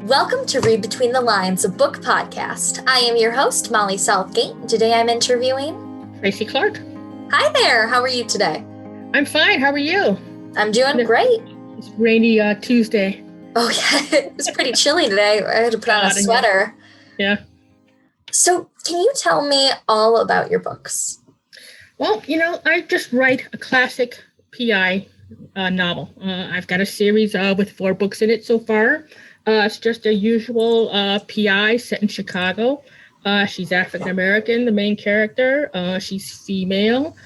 Welcome to Read Between the Lines, a book podcast. I am your host, Molly Southgate. Today I'm interviewing Tracy Clark. Hi there. How are you today? I'm fine. How are you? I'm doing great. It's rainy Tuesday. Oh, yeah. It was pretty chilly today. I had to put on a sweater. Yeah. So, can you tell me all about your books? Well, I just write a classic PI novel. I've got a series with 4 books in it so far. It's just a usual PI set in Chicago. She's African American, the main character. She's female,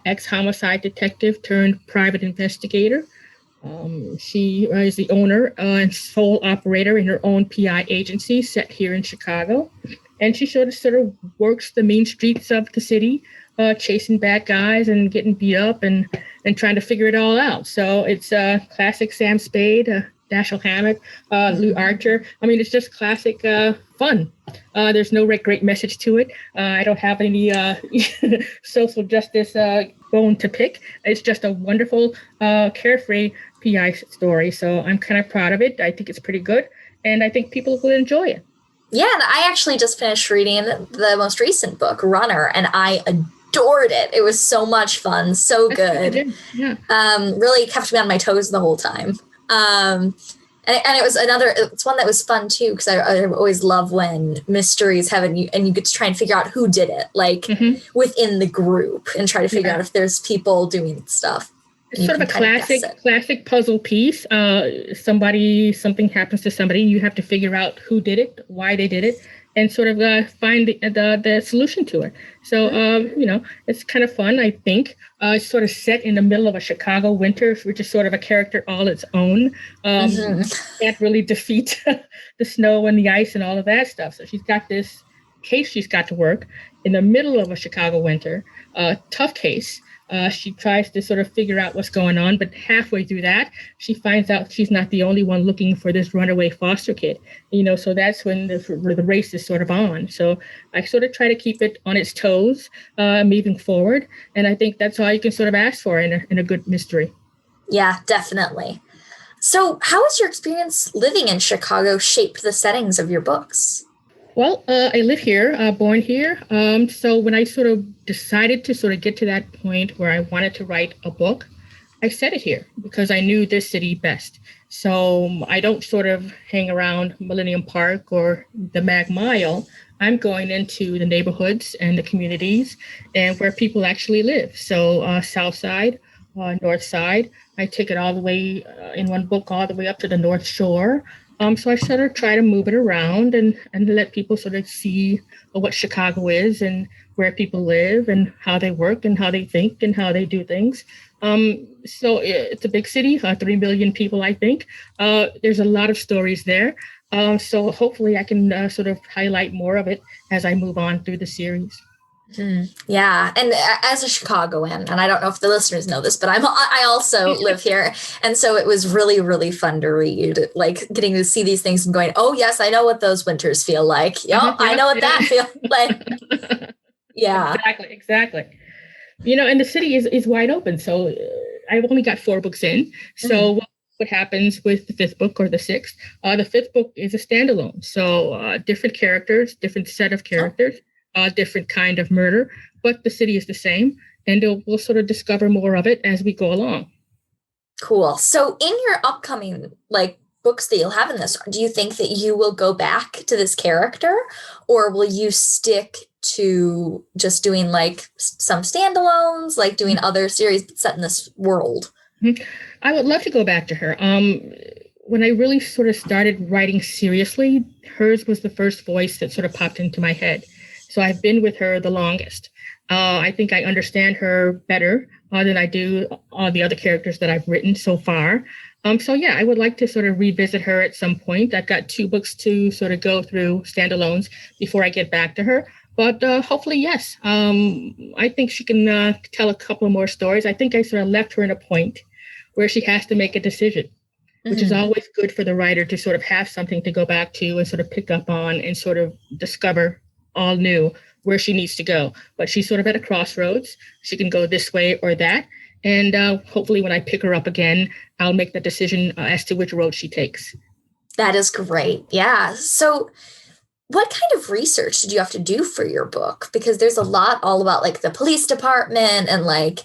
ex-homicide detective turned private investigator. She is the owner and sole operator in her own PI agency set here in Chicago. And she sort of works the mean streets of the city, chasing bad guys and getting beat up and trying to figure it all out. So it's classic Sam Spade, Dashiell Hammett, Lou Archer. I mean, it's just classic fun. There's no great message to it. I don't have any social justice bone to pick. It's just a wonderful, carefree PI story. So I'm kind of proud of it. I think it's pretty good, and I think people will enjoy it. Yeah, and I actually just finished reading the most recent book, Runner, and I adored it. It was so much fun, so good. Yeah. Really kept me on my toes the whole time. And it was it's one that was fun too, because I always love when mysteries have and you get to try and figure out who did it, like within the group, and try to figure out if there's people doing stuff. It's sort of a classic puzzle piece. Something happens to somebody, you have to figure out who did it, why they did it, and sort of find the solution to it. So, it's kind of fun, I think. It's sort of set in the middle of a Chicago winter, which is sort of a character all its own. Can't really defeat the snow and the ice and all of that stuff. So she's got this case she's got to work in the middle of a Chicago winter, tough case. She tries to sort of figure out what's going on, but halfway through that, she finds out she's not the only one looking for this runaway foster kid. So that's when the race is sort of on. So I sort of try to keep it on its toes, moving forward. And I think that's all you can sort of ask for in a good mystery. Yeah, definitely. So how has your experience living in Chicago shaped the settings of your books? Well, I live here, born here. So when I sort of decided to sort of get to that point where I wanted to write a book, I set it here because I knew this city best. So I don't sort of hang around Millennium Park or the Mag Mile. I'm going into the neighborhoods and the communities and where people actually live. So South Side, North Side. I take it all the way in one book, all the way up to the North Shore. So I sort of try to move it around and let people sort of see what Chicago is and where people live and how they work and how they think and how they do things. So it's a big city, 3 million people, I think. There's a lot of stories there. So hopefully I can sort of highlight more of it as I move on through the series. Yeah. And as a Chicagoan, and I don't know if the listeners know this, but I also live here. And so it was really, really fun to read, like getting to see these things and going, oh, yes, I know what those winters feel like. Yep, I know what that feels like. Yeah. Exactly. And the city is wide open. So I've only got 4 books in. So what happens with the 5th book or the 6th? The 5th book is a standalone. So different characters, different set of characters. Different kind of murder, but the city is the same, and we'll sort of discover more of it as we go along. Cool. So in your upcoming books that you'll have in this, do you think that you will go back to this character, or will you stick to just doing some standalones, doing other series set in this world? I would love to go back to her. When I really sort of started writing seriously, hers was the first voice that sort of popped into my head. So I've been with her the longest. I think I understand her better than I do all the other characters that I've written so far. So yeah, I would like to sort of revisit her at some point. I've got 2 books to sort of go through standalones before I get back to her. But hopefully, yes. I think she can tell a couple more stories. I think I sort of left her in a point where she has to make a decision, which is always good for the writer to sort of have something to go back to and sort of pick up on and sort of discover all new where she needs to go. But she's sort of at a crossroads. She can go this way or that. And hopefully when I pick her up again, I'll make the decision as to which road she takes. That is great. Yeah. So what kind of research did you have to do for your book? Because there's a lot all about like the police department and like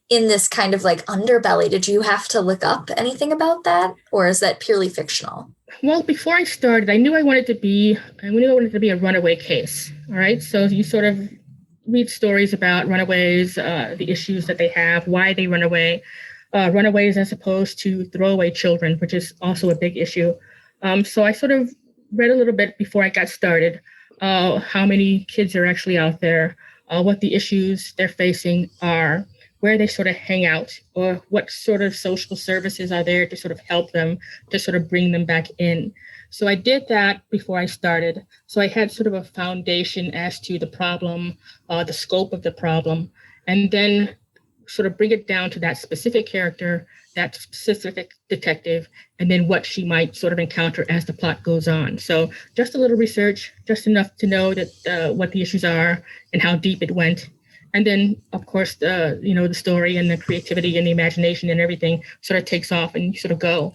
in this kind of like underbelly. Did you have to look up anything about that? Or is that purely fictional? Well, before I started, I knew I wanted to be a runaway case. All right. So you sort of read stories about runaways, the issues that they have, why they run away, runaways as opposed to throwaway children, which is also a big issue. So I sort of read a little bit before I got started, how many kids are actually out there, what the issues they're facing are, where they sort of hang out, or what sort of social services are there to sort of help them, to sort of bring them back in. So I did that before I started. So I had sort of a foundation as to the problem, the scope of the problem, and then sort of bring it down to that specific character, that specific detective, and then what she might sort of encounter as the plot goes on. So just a little research, just enough to know that what the issues are and how deep it went. And then, of course, the story and the creativity and the imagination and everything sort of takes off and you sort of go.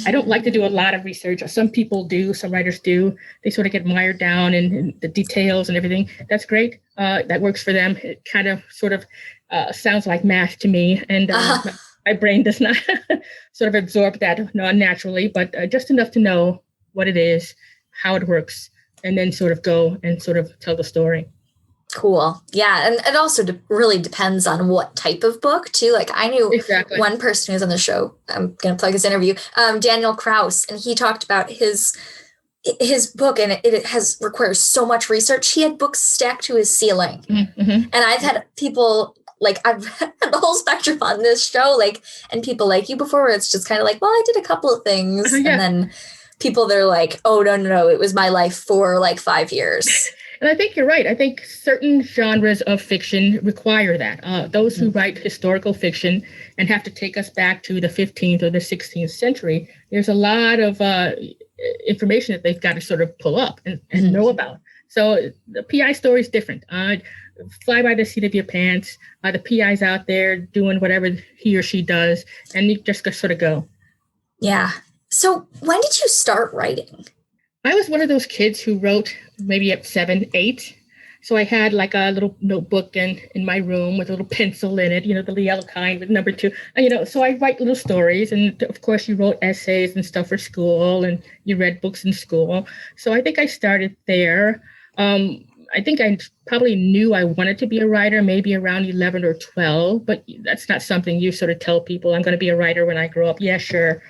I don't like to do a lot of research. Some people do, some writers do. They sort of get mired down in the details and everything. That's great. That works for them. It kind of sort of sounds like math to me. And my brain does not sort of absorb that naturally, but just enough to know what it is, how it works, and then sort of go and sort of tell the story. Cool. Yeah. And it also really depends on what type of book, too. Like I knew Exactly. one person who's on the show, I'm going to plug his interview, Daniel Kraus, and he talked about his book, and it has requires so much research. He had books stacked to his ceiling. Mm-hmm. And I've had people like I've had the whole spectrum on this show, like, and people like you before where it's just kind of like, well, I did a couple of things. Yeah. And then people, they're like, oh, no, it was my life for like 5 years. And I think you're right. I think certain genres of fiction require that. Those who write historical fiction and have to take us back to the 15th or the 16th century, there's a lot of information that they've got to sort of pull up and know about. So the PI story is different. Fly by the seat of your pants. The PI's out there doing whatever he or she does, and you just sort of go. Yeah. So when did you start writing? I was one of those kids who wrote maybe at 7, 8. So I had like a little notebook in my room with a little pencil in it, the yellow kind with number 2. So I write little stories. And of course, you wrote essays and stuff for school and you read books in school. So I think I started there. I think I probably knew I wanted to be a writer maybe around 11 or 12, but that's not something you sort of tell people, I'm going to be a writer when I grow up. Yeah, sure.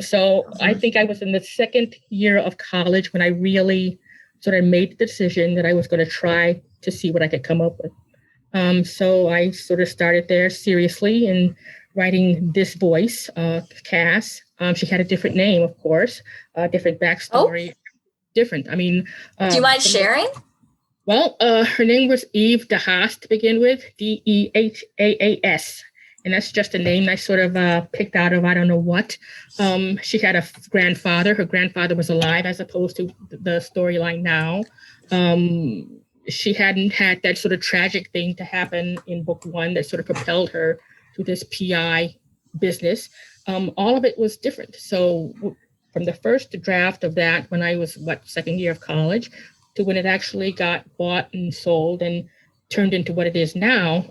So I think I was in the second year of college when I really sort of made the decision that I was going to try to see what I could come up with. So I sort of started there seriously in writing this voice, Cass. She had a different name, of course, different backstory, different. I mean, do you mind sharing? Well, her name was Eve DeHaas to begin with, Dehaas. And that's just a name I sort of picked out of I don't know what. She had a grandfather. Her grandfather was alive as opposed to the storyline now. She hadn't had that sort of tragic thing to happen in book 1 that sort of propelled her to this PI business. All of it was different. So from the first draft of that, when I was, second year of college, to when it actually got bought and sold and turned into what it is now,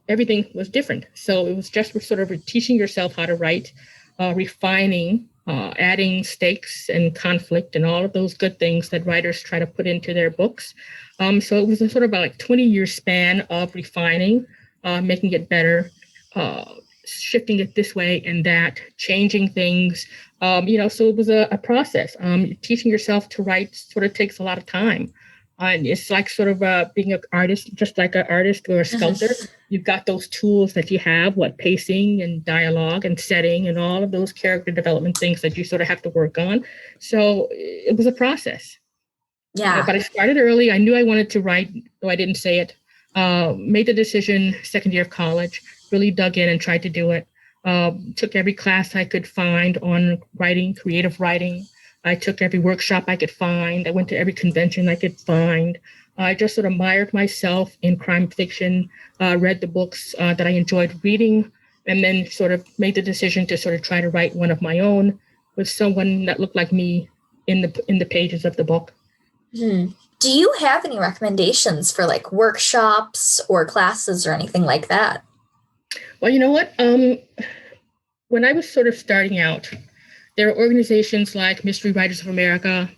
everything was different. So it was just sort of teaching yourself how to write, refining, adding stakes and conflict and all of those good things that writers try to put into their books. So it was a sort of about 20-year span of refining, making it better, shifting it this way and that, changing things. So it was a process. Teaching yourself to write sort of takes a lot of time. And it's like sort of being an artist, just like an artist or a sculptor. You've got those tools that you have, pacing and dialogue and setting and all of those character development things that you sort of have to work on. So it was a process. Yeah. But I started early. I knew I wanted to write, though I didn't say it. Made the decision second year of college, really dug in and tried to do it. Took every class I could find on writing, creative writing. I took every workshop I could find. I went to every convention I could find. I just sort of mired myself in crime fiction, read the books that I enjoyed reading, and then sort of made the decision to sort of try to write one of my own with someone that looked like me in the pages of the book. Hmm. Do you have any recommendations for like workshops or classes or anything like that? Well, you know what? When I was sort of starting out, there are organizations like Mystery Writers of America,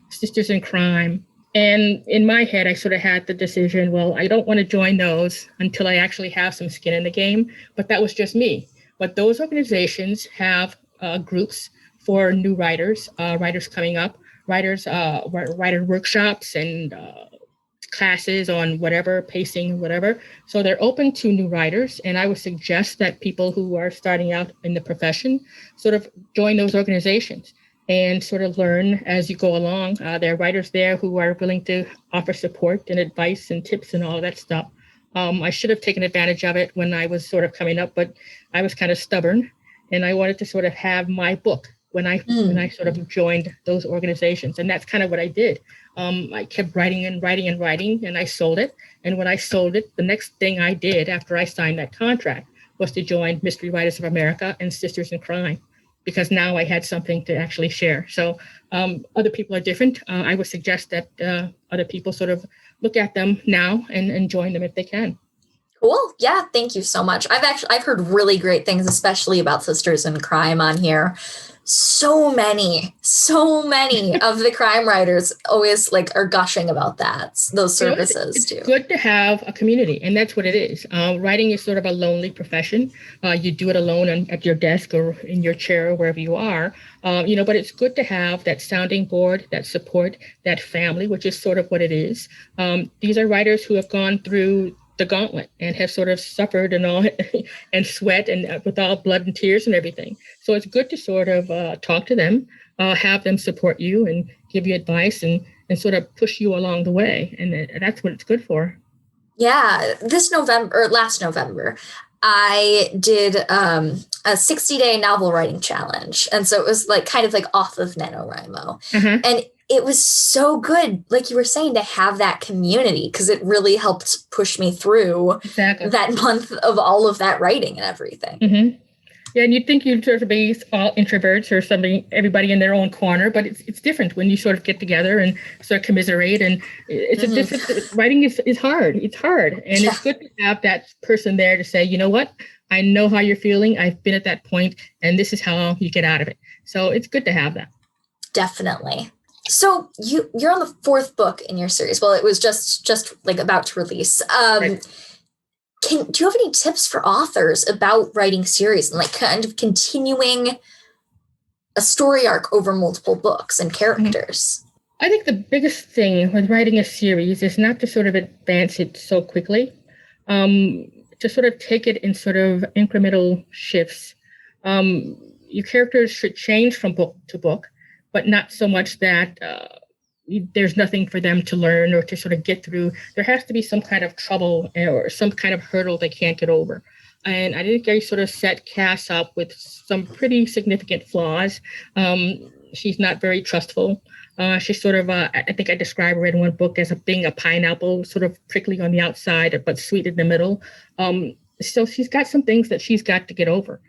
Sisters in Crime. And in my head, I sort of had the decision, well, I don't want to join those until I actually have some skin in the game. But that was just me. But those organizations have groups for new writers, writers coming up, writer workshops and classes on whatever, pacing, whatever. So they're open to new writers. And I would suggest that people who are starting out in the profession sort of join those organizations and sort of learn as you go along. There are writers there who are willing to offer support and advice and tips and all of that stuff. I should have taken advantage of it when I was sort of coming up, but I was kind of stubborn and I wanted to sort of have my book when I sort of joined those organizations. And that's kind of what I did. I kept writing and writing and writing, and I sold it. And when I sold it, the next thing I did after I signed that contract was to join Mystery Writers of America and Sisters in Crime, because now I had something to actually share. So other people are different. I would suggest that other people sort of look at them now and join them if they can. Cool. Yeah, thank you so much. I've heard really great things, especially about Sisters in Crime on here. So many of the crime writers always like are gushing about those services it's too. good to have a community, and that's what it is. Writing is sort of a lonely profession. You do it alone at your desk or in your chair or wherever you are. But it's good to have that sounding board, that support, that family, which is sort of what it is. These are writers who have gone through the gauntlet and have sort of suffered and all and sweat and with all blood and tears and everything. So it's good to sort of talk to them, have them support you and give you advice and sort of push you along the way. And that's what it's good for. Yeah, last November, I did a 60-day novel writing challenge. And so it was like kind of like off of NaNoWriMo. Uh-huh. And it was so good, like you were saying, to have that community because it really helped push me through that month of all of that writing and everything. Mm-hmm. Yeah, and you'd think you'd sort of be all introverts or something, everybody in their own corner, but it's different when you sort of get together and sort of commiserate. And it's a different, writing is hard. It's hard. And it's good to have that person there to say, you know what, I know how you're feeling. I've been at that point, and this is how you get out of it. So it's good to have that. Definitely. So you're on the 4th book in your series. Well, it was just like about to release. Right. Do you have any tips for authors about writing series and like kind of continuing a story arc over multiple books and characters? I think the biggest thing with writing a series is not to sort of advance it so quickly, to sort of take it in sort of incremental shifts. Your characters should change from book to book, but not so much that there's nothing for them to learn or to sort of get through. There has to be some kind of trouble or some kind of hurdle they can't get over. And I think I sort of set Cass up with some pretty significant flaws. She's not very trustful. She's sort of, I think I described her in one book as being a pineapple, sort of prickly on the outside, but sweet in the middle. So she's got some things that she's got to get over.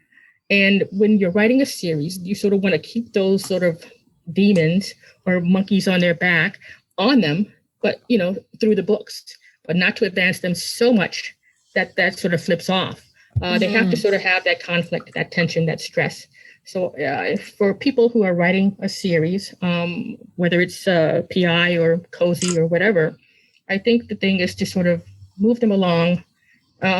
And when you're writing a series, you sort of want to keep those sort of demons or monkeys on their back on them, but, through the books, but not to advance them so much that sort of flips off. They have to sort of have that conflict, that tension, that stress. So for people who are writing a series, whether it's PI or cozy or whatever, I think the thing is to sort of move them along,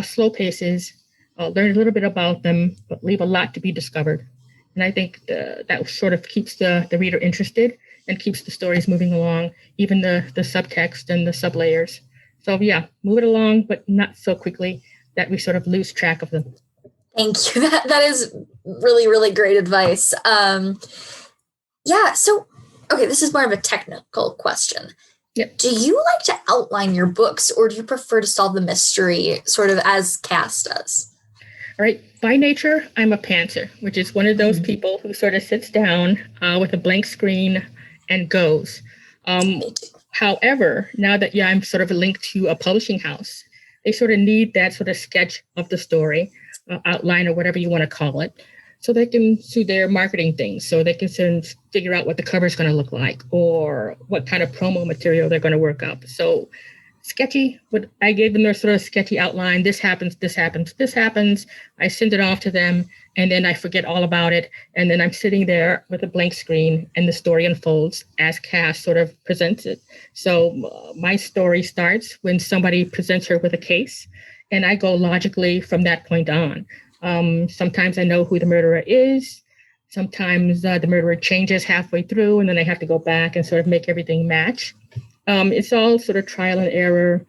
slow paces, learn a little bit about them, but leave a lot to be discovered. And I think that sort of keeps the reader interested and keeps the stories moving along, even the subtext and the sublayers. So yeah, move it along, but not so quickly that we sort of lose track of them. Thank you. That is really, really great advice. So, okay, this is more of a technical question. Yep. Do you like to outline your books, or do you prefer to solve the mystery sort of as Cass does? All right. By nature, I'm a pantser, which is one of those people who sort of sits down with a blank screen and goes. However, now that I'm sort of linked to a publishing house, they sort of need that sort of sketch of the story, outline or whatever you want to call it. so they can do their marketing things. So they can figure out what the cover is going to look like or what kind of promo material they're going to work up. So sketchy, but I gave them their sort of sketchy outline. This happens, this happens, this happens. I send it off to them, and then I forget all about it. And then I'm sitting there with a blank screen, and the story unfolds as Cass sort of presents it. So my story starts when somebody presents her with a case, and I go logically from that point on. Sometimes I know who the murderer is. Sometimes the murderer changes halfway through, and then I have to go back and sort of make everything match. It's all sort of trial and error,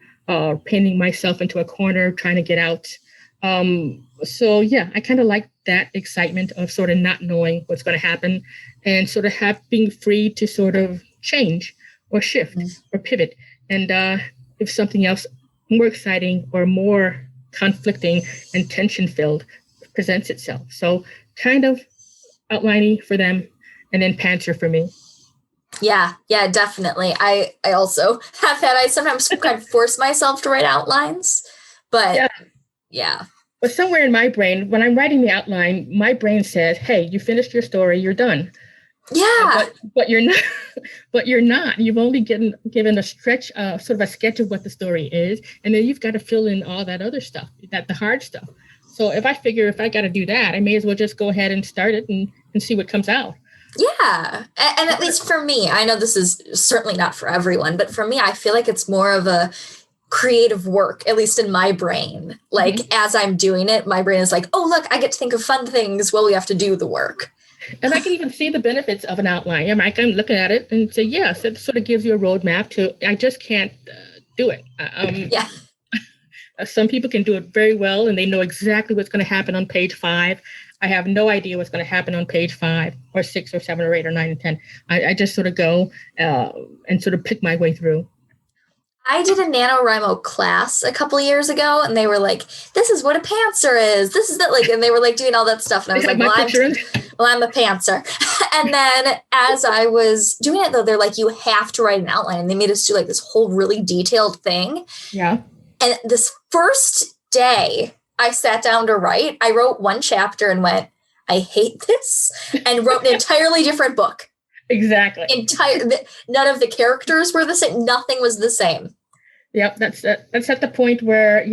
pinning myself into a corner, trying to get out. So yeah, I kind of like that excitement of sort of not knowing what's going to happen and sort of being free to sort of change or shift or pivot. And if something else more exciting or more conflicting and tension-filled presents itself. So kind of outlining for them and then pantser for me. Yeah, definitely. I also have that. I sometimes kind of force myself to write outlines, but yeah. But somewhere in my brain, when I'm writing the outline, my brain says, "Hey, you finished your story. You're done." Yeah. But you're not. But you're not. You've only given a stretch, sort of a sketch of what the story is, and then you've got to fill in all that other stuff, the hard stuff. So if I got to do that, I may as well just go ahead and start it and see what comes out. Yeah. And at least for me, I know this is certainly not for everyone, but for me, I feel like it's more of a creative work, at least in my brain. Like as I'm doing it, my brain is like, oh, look, I get to think of fun things while we have to do the work. And I can even see the benefits of an outline. I can look at it and say, yes, it sort of gives you a roadmap to, I just can't do it. Yeah. Some people can do it very well and they know exactly what's going to happen on page 5. I have no idea what's going to happen on page 5 or 6 or 7 or 8 or 9 and 10. I just sort of go and sort of pick my way through. I did a NaNoWriMo class a couple of years ago, and they were like, this is what a pantser is. This is that, like, and they were like doing all that stuff. And I was like, well, I'm a pantser. And then as I was doing it, though, they're like, you have to write an outline. And they made us do like this whole really detailed thing. Yeah. And this first day I sat down to write, I wrote one chapter and went, I hate this, and wrote an entirely different book. Exactly. None of the characters were the same. Nothing was the same. Yep, that's at the point where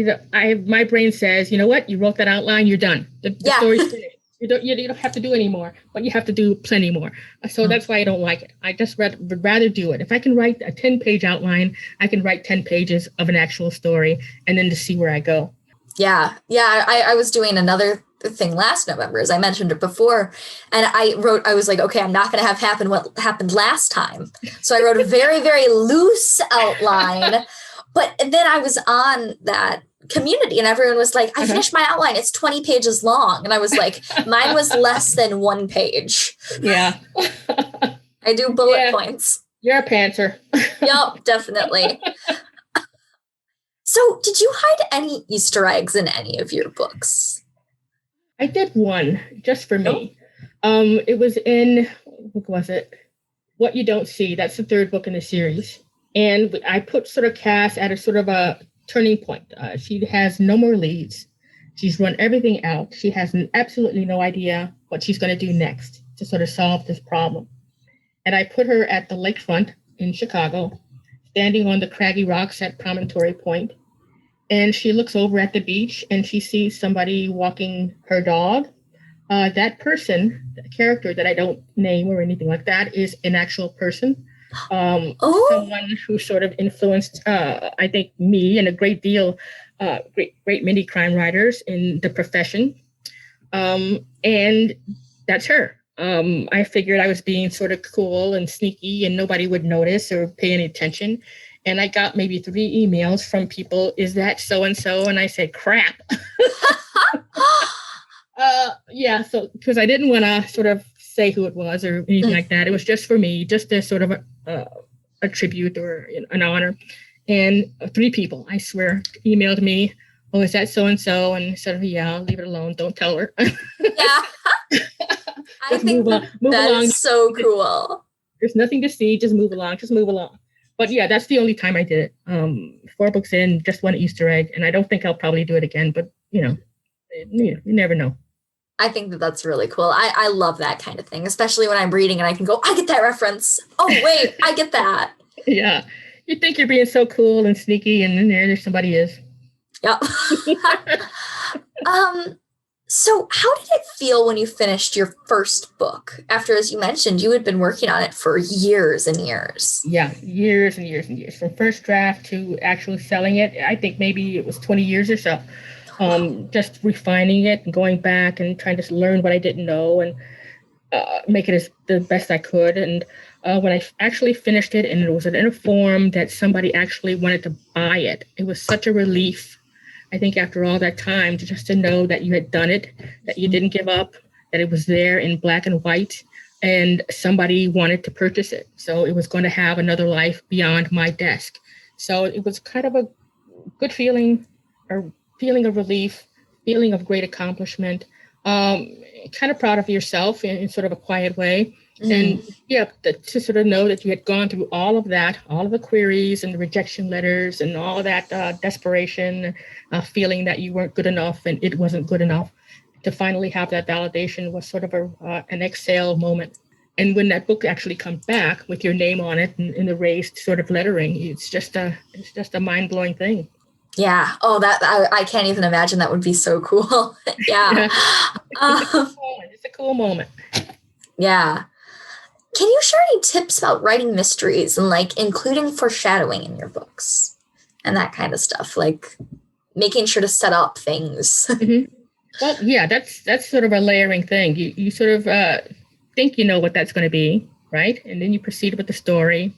my brain says, you know what, you wrote that outline, you're done. The story's finished. You don't have to do any more, but you have to do plenty more. So that's why I don't like it. I just would rather do it. If I can write a 10-page outline, I can write 10 pages of an actual story, and then to see where I go. Yeah. I was doing another thing last November, as I mentioned it before, and I was like, okay, I'm not going to have happen what happened last time. So I wrote a very, very loose outline, but then I was on that community and everyone was like, I finished my outline. It's 20 pages long. And I was like, mine was less than 1 page. Yeah. I do bullet points. You're a pantser. Yep, definitely. So did you hide any Easter eggs in any of your books? I did one just for me. It was in, what was it? What You Don't See. That's the 3rd book in the series. And I put sort of Cass at a sort of a turning point. She has no more leads. She's run everything out. She has absolutely no idea what she's going to do next to sort of solve this problem. And I put her at the lakefront in Chicago, standing on the craggy rocks at Promontory Point. And she looks over at the beach and she sees somebody walking her dog. That person, the character that I don't name or anything like that, is an actual person. Someone who sort of influenced, I think, me and a great deal, great many crime writers in the profession. And that's her. I figured I was being sort of cool and sneaky and nobody would notice or pay any attention. And I got maybe 3 emails from people, is that so-and-so? And I said, crap. So because I didn't want to sort of say who it was or anything like that. It was just for me, just as sort of a tribute or an honor. And 3 people, I swear, emailed me, oh, is that so-and-so? And I said, yeah, I'll leave it alone. Don't tell her. Yeah. I think move along. Is so cool. There's nothing to see. Just move along. But yeah, that's the only time I did it. 4 books in, just 1 Easter egg. And I don't think I'll probably do it again. But, you never know. I think that that's really cool. I love that kind of thing, especially when I'm reading and I can go, I get that reference. Oh, wait, I get that. Yeah. You think you're being so cool and sneaky, and then there somebody is. Yep. um, so how did it feel when you finished your first book? After, as you mentioned, you had been working on it for years and years. Yeah, years and years and years. From first draft to actually selling it, I think maybe it was 20 years or so. Just refining it and going back and trying to learn what I didn't know and make it as the best I could. And when I actually finished it and it was in a form that somebody actually wanted to buy it, it was such a relief. I think after all that time, just to know that you had done it, that you didn't give up, that it was there in black and white, and somebody wanted to purchase it. So it was going to have another life beyond my desk. So it was kind of a good feeling, a feeling of relief, feeling of great accomplishment, kind of proud of yourself in sort of a quiet way. And yeah, to sort of know that you had gone through all of that, all of the queries and the rejection letters and all of that desperation, feeling that you weren't good enough and it wasn't good enough, to finally have that validation was sort of an exhale moment. And when that book actually comes back with your name on it and in the raised sort of lettering, it's just a mind-blowing thing. Yeah. Oh, that I can't even imagine. That would be so cool. Yeah. It's a cool moment. Yeah. Can you share any tips about writing mysteries and like including foreshadowing in your books and that kind of stuff, like making sure to set up things? Mm-hmm. Well, yeah, that's sort of a layering thing. You sort of think you know what that's going to be, right? And then you proceed with the story.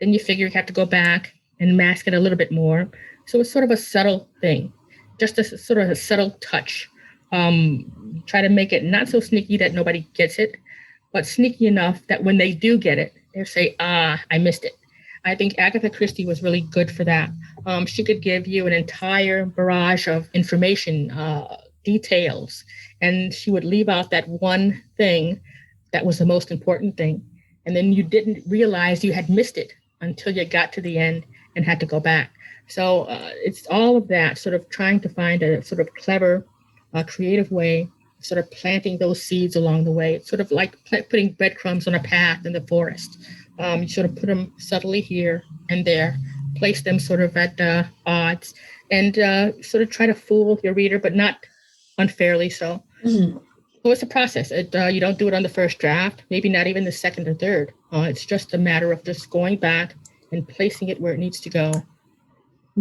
Then you figure you have to go back and mask it a little bit more. So it's sort of a subtle thing, just a sort of a subtle touch. Try to make it not so sneaky that nobody gets it, but sneaky enough that when they do get it, they'll say, I missed it. I think Agatha Christie was really good for that. She could give you an entire barrage of information, details, and she would leave out that one thing that was the most important thing. And then you didn't realize you had missed it until you got to the end and had to go back. So it's all of that, sort of trying to find a sort of clever, creative way, sort of planting those seeds along the way. It's sort of like putting breadcrumbs on a path in the forest. You sort of put them subtly here and there, place them sort of at odds, and sort of try to fool your reader, but not unfairly so. Mm-hmm. So it's a process. You don't do it on the first draft, maybe not even the second or third. It's just a matter of just going back and placing it where it needs to go,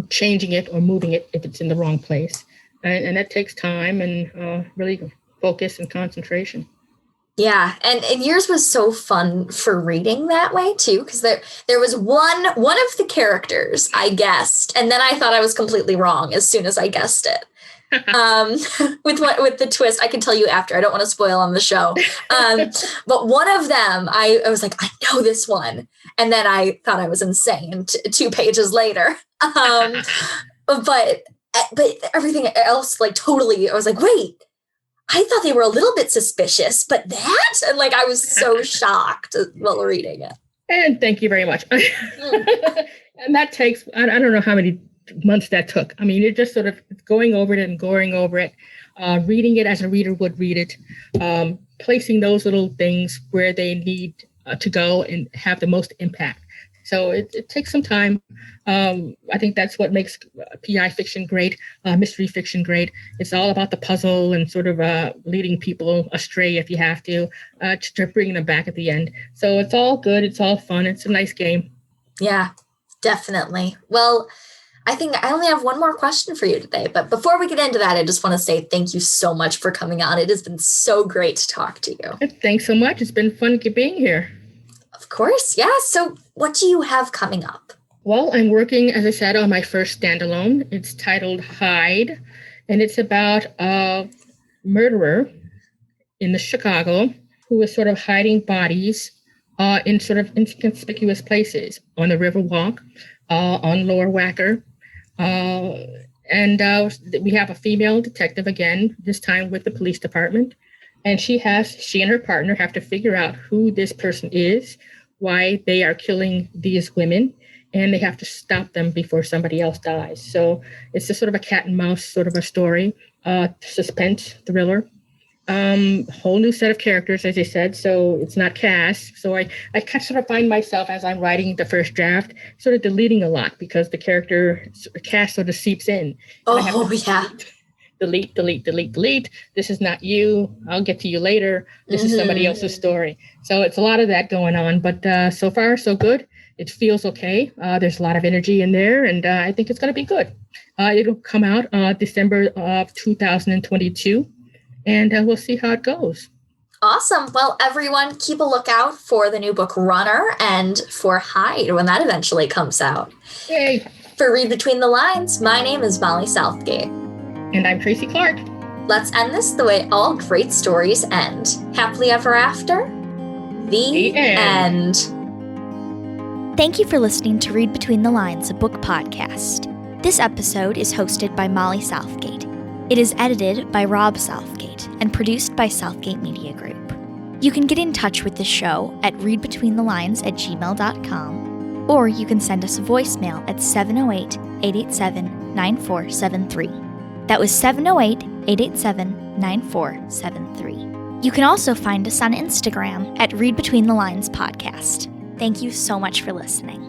changing it or moving it if it's in the wrong place. And that takes time and really focus and concentration. Yeah, and yours was so fun for reading that way too, because there was one of the characters I guessed, and then I thought I was completely wrong as soon as I guessed it. With the twist, I can tell you after. I don't want to spoil on the show. But one of them, I was like, I know this one, and then I thought I was insane 2 pages later. But everything else, like totally, I was like, wait. I thought they were a little bit suspicious, but that? And like, I was so shocked while reading it. And thank you very much. And that takes, I don't know how many months that took. I mean, you're just sort of going over it and going over it, reading it as a reader would read it, placing those little things where they need to go and have the most impact. So it takes some time. I think that's what makes PI fiction great, mystery fiction great. It's all about the puzzle and sort of leading people astray if you have to bring them back at the end. So it's all good. It's all fun. It's a nice game. Yeah, definitely. Well, I think I only have one more question for you today. But before we get into that, I just want to say thank you so much for coming on. It has been so great to talk to you. Thanks so much. It's been fun being here. Of course. Yeah. So what do you have coming up? Well, I'm working, as I said, on my first standalone. It's titled Hide, and it's about a murderer in Chicago who is sort of hiding bodies in sort of inconspicuous places on the Riverwalk, on Lower Wacker. And we have a female detective again, this time with the police department. And she and her partner have to figure out who this person is, why they are killing these women, and they have to stop them before somebody else dies. So it's just sort of a cat and mouse sort of a story, suspense, thriller. Whole new set of characters, as you said. So it's not cast. So I kind of sort of find myself as I'm writing the first draft, sort of deleting a lot because the character cast sort of seeps in. And I have Oh, to yeah. delete. This is not you. I'll get to you later. This is somebody else's story. So it's a lot of that going on. But so far, so good. It feels okay. There's a lot of energy in there, and I think it's going to be good. It'll come out December of 2022, and we'll see how it goes. Awesome. Well, everyone, keep a lookout for the new book Runner and for Hide when that eventually comes out. Yay! For Read Between the Lines, my name is Molly Southgate. And I'm Tracy Clark. Let's end this the way all great stories end. Happily ever after. The end. Thank you for listening to Read Between the Lines, a book podcast. This episode is hosted by Molly Southgate. It is edited by Rob Southgate and produced by Southgate Media Group. You can get in touch with the show at readbetweenthelines@gmail.com, or you can send us a voicemail at 708-887-9473. That was 708-887-9473. You can also find us on Instagram at Read Between the Lines Podcast. Thank you so much for listening.